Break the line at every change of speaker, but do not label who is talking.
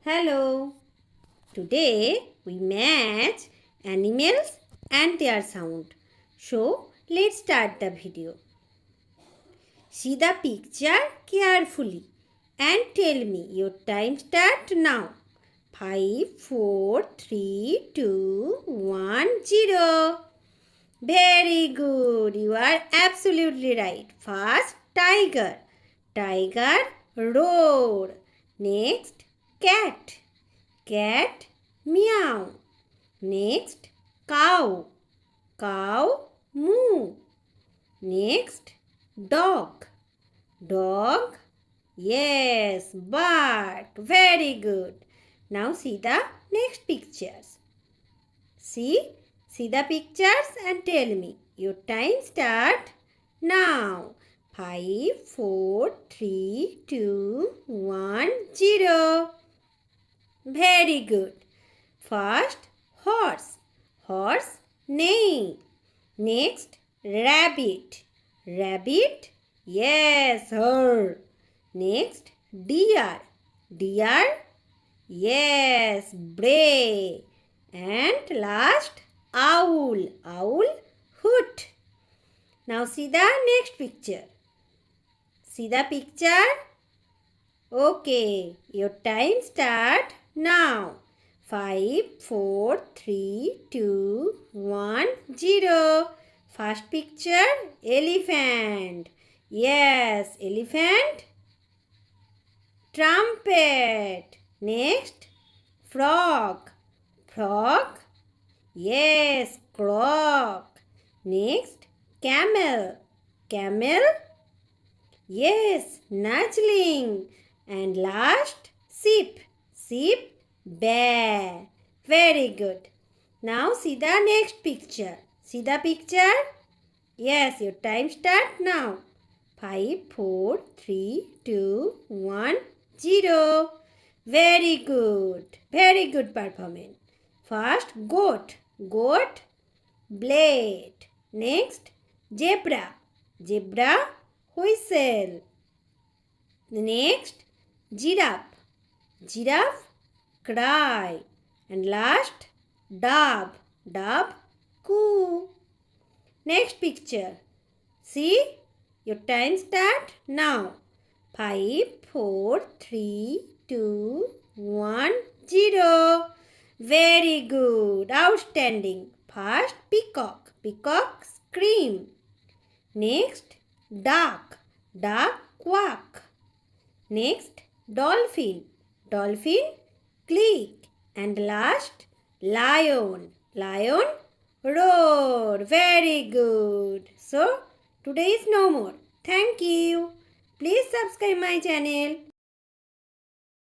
Hello. Today we match animals and their sound. So let's start the video. See the picture carefully and tell me your time start now. 5, 4, 3, 2, 1, 0. Very good. You are absolutely right. First, tiger. Tiger roar. Next, cat. Cat meow. Next, cow. Cow moo. Next, dog. Dog, yes, bark. Very good. Now see the next pictures. See the pictures and tell me. Your time start now. 5, 4, 3, 2, 1, 0. Very good. First, horse. Horse neigh. Next, rabbit. Rabbit, yes, her. Next, deer. Deer, yes, bray. And last, owl. Owl, hoot. Now see the next picture. See the picture? Okay, your time start now. 5, 4, 3, 2, 1, 0. First picture, elephant. Yes, elephant. Trumpet. Next, frog. Frog. Yes, clock. Next, camel. Camel. Yes, nutling. And last, sheep. Sheep, bear. Very good. Now see the next picture. See the picture? Yes, your time start now. 5, 4, 3, 2, 1, 0. Very good. Very good performance. First, goat. Goat, blade. Next, zebra. Zebra, whistle. Next, giraffe. Giraffe, cry. And last, dove. Dove, coo. Next picture. See? Your time start now. 5, 4, 3, 2, 1, 0. Very good. Outstanding. First, peacock. Peacock, scream. Next, duck. Duck, quack. Next, dolphin. Dolphin, click. And last, lion. Lion, roar. Very good. So, today is no more. Thank you. Please subscribe my channel.